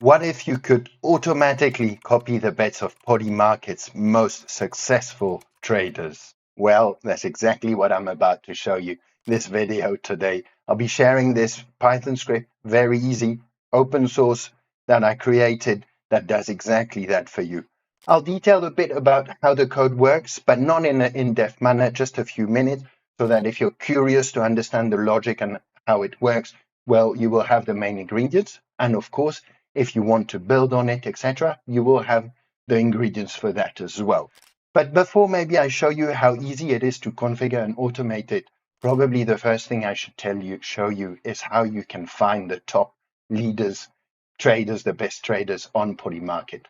What if you could automatically copy the bets of Polymarket's most successful traders? Well, that's exactly what I'm about to show you this video today. I'll be sharing this Python script, very easy, open source, that I created that does exactly that for you. I'll detail a bit about how the code works, but not in an in-depth manner, just a few minutes, so that if you're curious to understand the logic and how it works, well, you will have the main ingredients. And of course, if you want to build on it, etc., you will have the ingredients for that as well. But before maybe I show you how easy it is to configure and automate it, probably the first thing I should show you is how you can find the top leaders, traders, the best traders on Polymarket.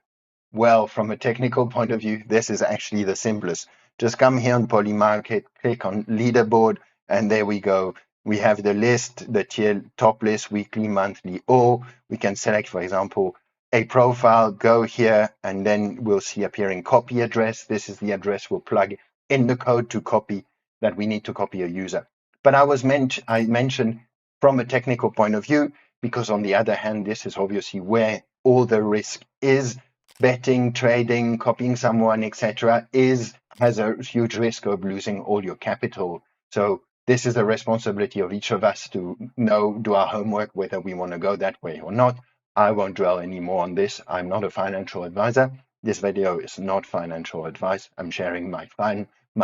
Well, from a technical point of view, this is actually the simplest. Just come here on Polymarket, click on Leaderboard, and there we go. We have the list, the tier top list, weekly, monthly, or we can select, for example, a profile, go here, and then we'll see appearing copy address. This is the address we'll plug in the code to copy that we need to copy a user. But I mentioned from a technical point of view, because on the other hand, this is obviously where all the risk is. Betting, trading, copying someone, etc., has a huge risk of losing all your capital. So this is the responsibility of each of us to do our homework, whether we want to go that way or not. I won't dwell any more on this. I'm not a financial advisor. This video is not financial advice. I'm sharing my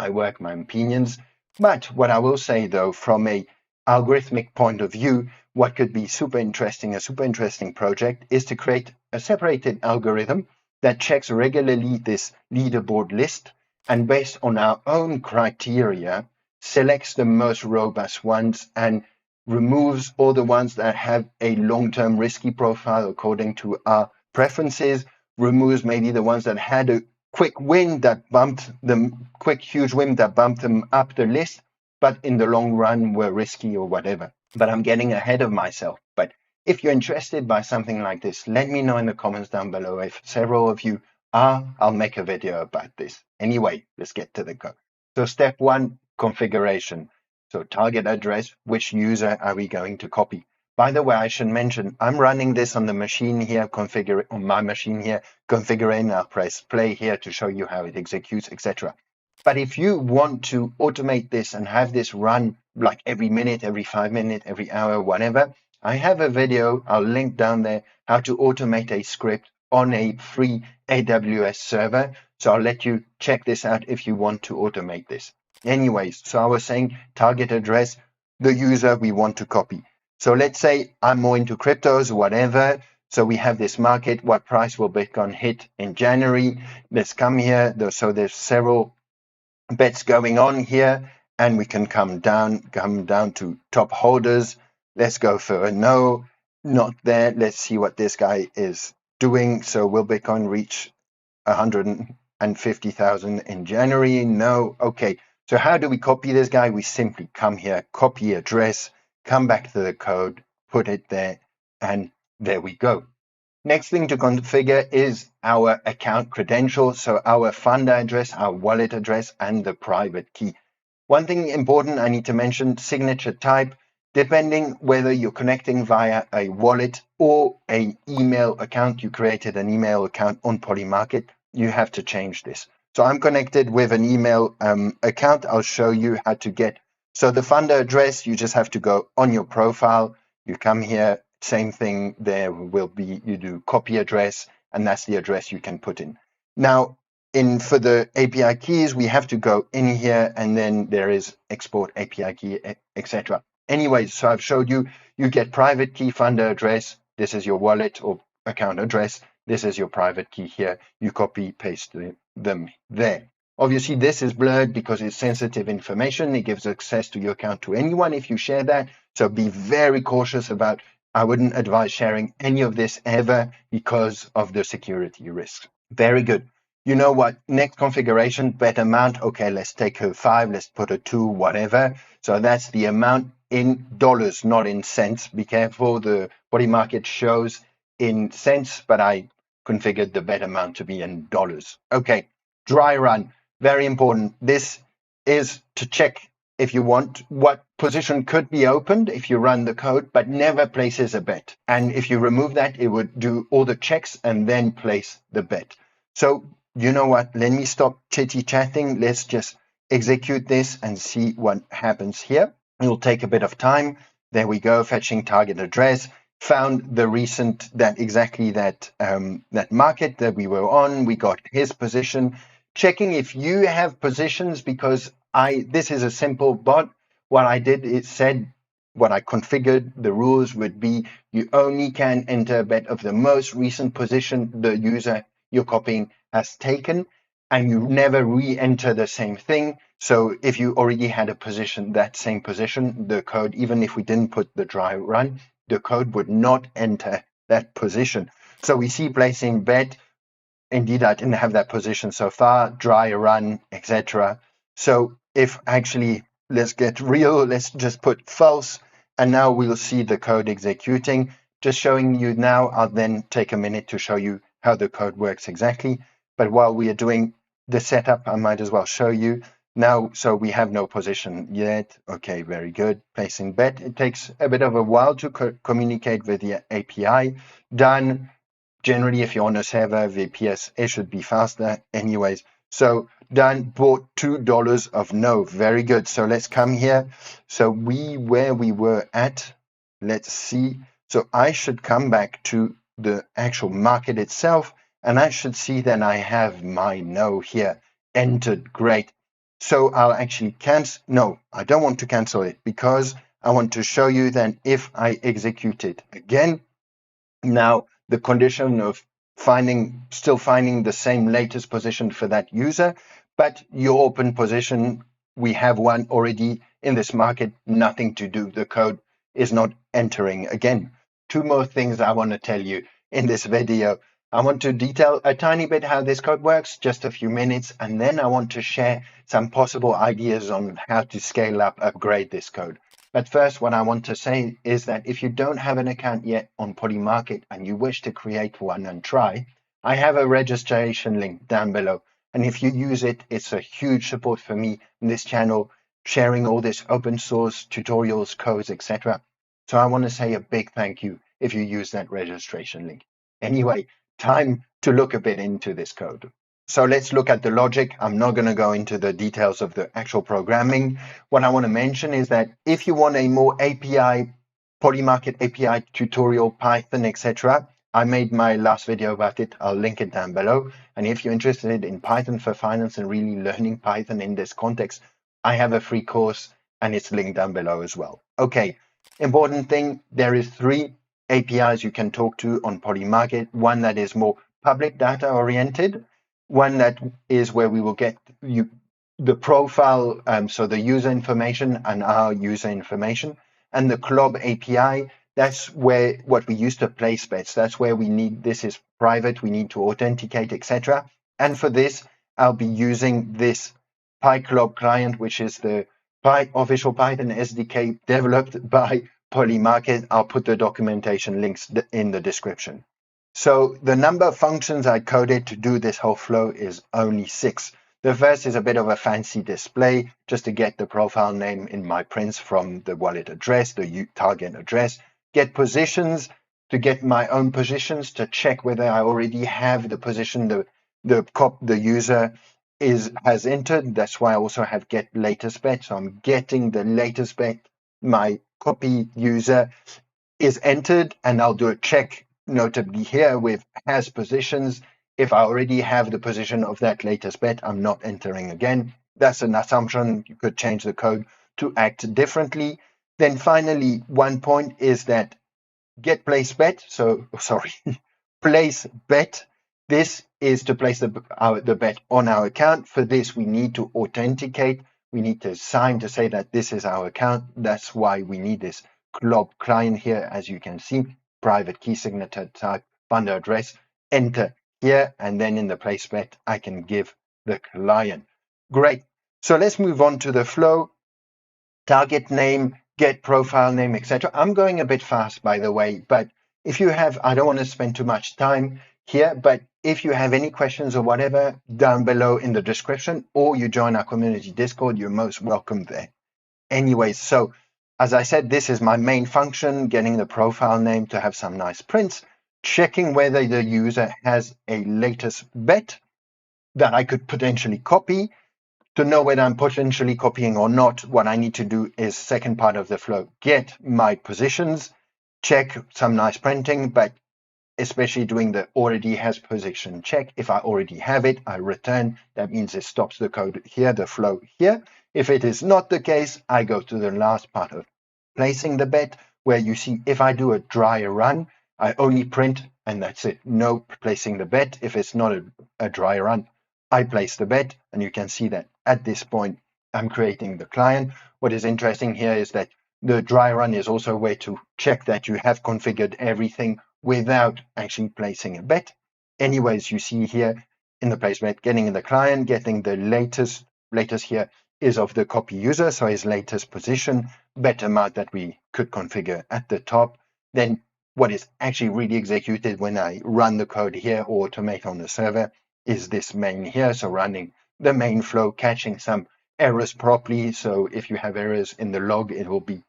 work, my opinions. But what I will say, though, from a algorithmic point of view, what could be a super interesting project is to create a separated algorithm that checks regularly this leaderboard list and based on our own criteria, selects the most robust ones and removes all the ones that have a long-term risky profile according to our preferences, removes maybe the ones that had a quick win that bumped them, huge win that bumped them up the list, but in the long run were risky or whatever. But I'm getting ahead of myself. But if you're interested by something like this, let me know in the comments down below. If several of you are, I'll make a video about this. Anyway, let's get to the code. So step one, configuration. So target address, which user are we going to copy? By the way, I should mention, I'm running this on the machine here, on my machine here, configuring, I'll press play here to show you how it executes, etc. But if you want to automate this and have this run like every minute, every 5 minutes, every hour, whatever, I have a video, I'll link down there, how to automate a script on a free AWS server. So I'll let you check this out if you want to automate this. Anyways, so I was saying target address, the user we want to copy. So let's say I'm more into cryptos, whatever. So we have this market, what price will Bitcoin hit in January? Let's come here. So there's several bets going on here, and we can come down to top holders. Let's go for a no, not there. Let's see what this guy is doing. So will Bitcoin reach 150,000 in January? No. Okay. So how do we copy this guy? We simply come here, copy address, come back to the code, put it there, and there we go. Next thing to configure is our account credentials, so our funder address, our wallet address, and the private key. One thing important I need to mention, signature type, depending whether you're connecting via a wallet or an email account, you created an email account on Polymarket, you have to change this. So I'm connected with an email account. I'll show you how to get. So the funder address, you just have to go on your profile, you come here, same thing, there will be, you do copy address, and that's the address you can put in. Now, for the API keys, we have to go in here, and then there is export API key, etc. Anyways, so I've showed you, you get private key, funder address, this is your wallet or account address, this is your private key here, you copy, paste them there. Obviously, this is blurred because it's sensitive information. It gives access to your account to anyone if you share that. So be very cautious about, I wouldn't advise sharing any of this ever because of the security risks. Very good. You know what? Next configuration, bet amount. Okay, let's take a 5, let's put a 2, whatever. So that's the amount in dollars, not in cents. Be careful, the Polymarket shows in cents, but I configured the bet amount to be in dollars. Okay, dry run, very important. This is to check if you want, what position could be opened if you run the code, but never places a bet. And if you remove that, it would do all the checks and then place the bet. So you know what? Let me stop chitty chatting. Let's just execute this and see what happens here. It'll take a bit of time. There we go, fetching target address. Found the recent that market that we were on. We got his position. Checking if you have positions, because this is a simple bot. What I did is what I configured, the rules would be you only can enter a bet of the most recent position the user you're copying has taken, and you never re-enter the same thing. So if you already had a position, that same position, the code, even if we didn't put the dry run, the code would not enter that position. So we see placing bet. Indeed, I didn't have that position so far, dry run, etc. So if actually, let's get real, let's just put false, and now we'll see the code executing. Just showing you now, I'll then take a minute to show you how the code works exactly. But while we are doing the setup, I might as well show you now. So we have no position yet. Okay, very good. Placing bet. It takes a bit of a while to communicate with the API. Done. Generally, if you're on a server, VPS, it should be faster anyways. So done, bought $2 of no. Very good. So let's come here. So where we were at, let's see. So I should come back to the actual market itself, and I should see that I have my no here entered. Great. So I'll actually cancel. No, I don't want to cancel it because I want to show you that if I execute it again, now the condition of still finding the same latest position for that user, but your open position, we have one already in this market, nothing to do. The code is not entering. Again, two more things I want to tell you in this video. I want to detail a tiny bit how this code works, just a few minutes, and then I want to share some possible ideas on how to scale up, upgrade this code. But first, what I want to say is that if you don't have an account yet on Polymarket and you wish to create one and try, I have a registration link down below. And if you use it, it's a huge support for me in this channel, sharing all this open source tutorials, codes, etc. So I want to say a big thank you if you use that registration link. Anyway, time to look a bit into this code. So let's look at the logic. I'm not going to go into the details of the actual programming. What I want to mention is that if you want a more API, Polymarket API tutorial, Python, etc., I made my last video about it. I'll link it down below. And if you're interested in Python for finance and really learning Python in this context, I have a free course and it's linked down below as well. Okay, important thing, there is 3 APIs you can talk to on Polymarket. One that is more public data oriented, one that is where we will get you the profile, so the user information and our user information, and the club API. That's where what we use to place bets. That's where we need, this is private, we need to authenticate, etc. And for this, I'll be using this PyClub client, which is the official Python SDK developed by Polymarket. I'll put the documentation links in the description. So the number of functions I coded to do this whole flow is only 6. The first is a bit of a fancy display, just to get the profile name in my prints from the wallet address, the target address, get positions, to get my own positions, to check whether I already have the position the user has entered. That's why I also have get latest bet. So I'm getting the latest bet my copy user is entered, and I'll do a check notably here with has positions. If I already have the position of that latest bet, I'm not entering again. That's an assumption. You could change the code to act differently. Then finally, one point is that get place bet. So sorry, place bet. This is to place the bet on our account. For this, we need to authenticate. We need to sign to say that this is our account. That's why we need this club client here, as you can see, private key signature type, funder address, enter here, and then in the place bet, I can give the client. Great. So let's move on to the flow. Target name, get profile name, etc. I'm going a bit fast, by the way, but if you have, I don't want to spend too much time here, but if you have any questions or whatever, down below in the description, or you join our community Discord, you're most welcome there. Anyways, so as I said, this is my main function, getting the profile name to have some nice prints, checking whether the user has a latest bet that I could potentially copy. To know whether I'm potentially copying or not, what I need to do is second part of the flow, get my positions, check some nice printing, but especially doing the already has position check. If I already have it, I return. That means it stops the code here, the flow here. If it is not the case, I go to the last part of placing the bet, where you see if I do a dry run, I only print and that's it. No placing the bet. If it's not a dry run, I place the bet, and you can see that at this point, I'm creating the client. What is interesting here is that the dry run is also a way to check that you have configured everything without actually placing a bet. Anyways, you see here in the place bet, getting in the client, getting the latest here is of the copy user, so his latest position, bet amount that we could configure at the top. Then what is actually really executed when I run the code here or automate on the server is this main here. So running the main flow, catching some errors properly. So if you have errors in the log, it will be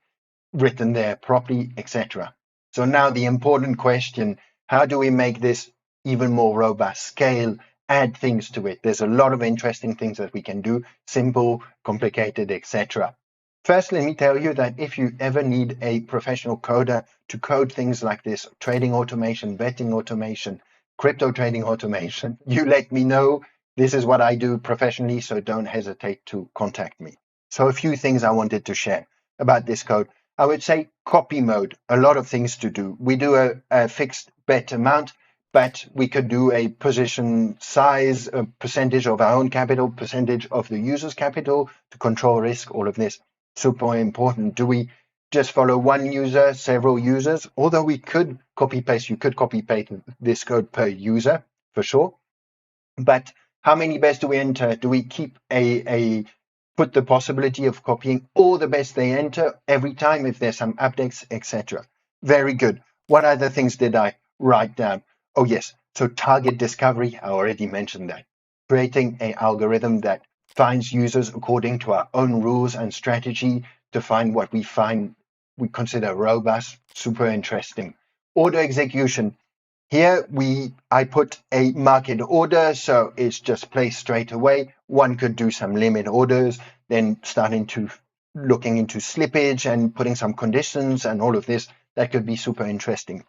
written there properly, etc. So now the important question, how do we make this even more robust? Scale, add things to it. There's a lot of interesting things that we can do, simple, complicated, etc. First, let me tell you that if you ever need a professional coder to code things like this, trading automation, betting automation, crypto trading automation, you let me know. This is what I do professionally, so don't hesitate to contact me. So a few things I wanted to share about this code. I would say copy mode, a lot of things to do. We do a fixed bet amount, but we could do a position size, a percentage of our own capital, percentage of the user's capital to control risk, all of this. Super important. Do we just follow one user, several users? Although we could copy paste, you could copy paste this code per user for sure. But how many bets do we enter? Do we keep put the possibility of copying all the bets they enter every time if there's some updates, etc.? Very good. What other things did I write down? Oh, yes. So target discovery, I already mentioned that. Creating an algorithm that finds users according to our own rules and strategy to find what we consider robust, super interesting. Order execution. Here I put a market order, so it's just placed straight away. One could do some limit orders, then looking into slippage and putting some conditions and all of this. That could be super interesting.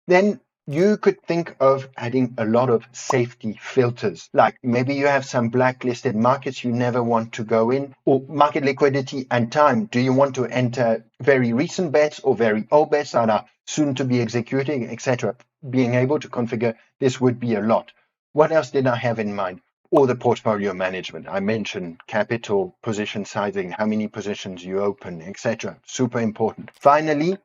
Then you could think of adding a lot of safety filters, like maybe you have some blacklisted markets you never want to go in, or market liquidity and time. Do you want to enter very recent bets or very old bets that are soon to be executing, etc.? Being able to configure this would be a lot. What else did I have in mind? All the portfolio management. I mentioned capital, position sizing, how many positions you open, etc. Super important. Finally,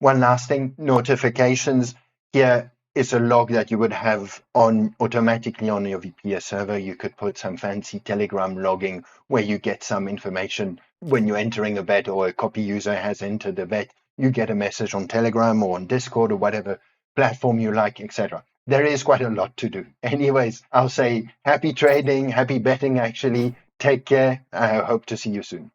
one last thing, notifications. Here is a log that you would have on automatically on your VPS server. You could put some fancy Telegram logging where you get some information when you're entering a bet or a copy user has entered a bet. You get a message on Telegram or on Discord or whatever platform you like, etc. There is quite a lot to do. Anyways, I'll say happy trading, happy betting actually. Take care. I hope to see you soon.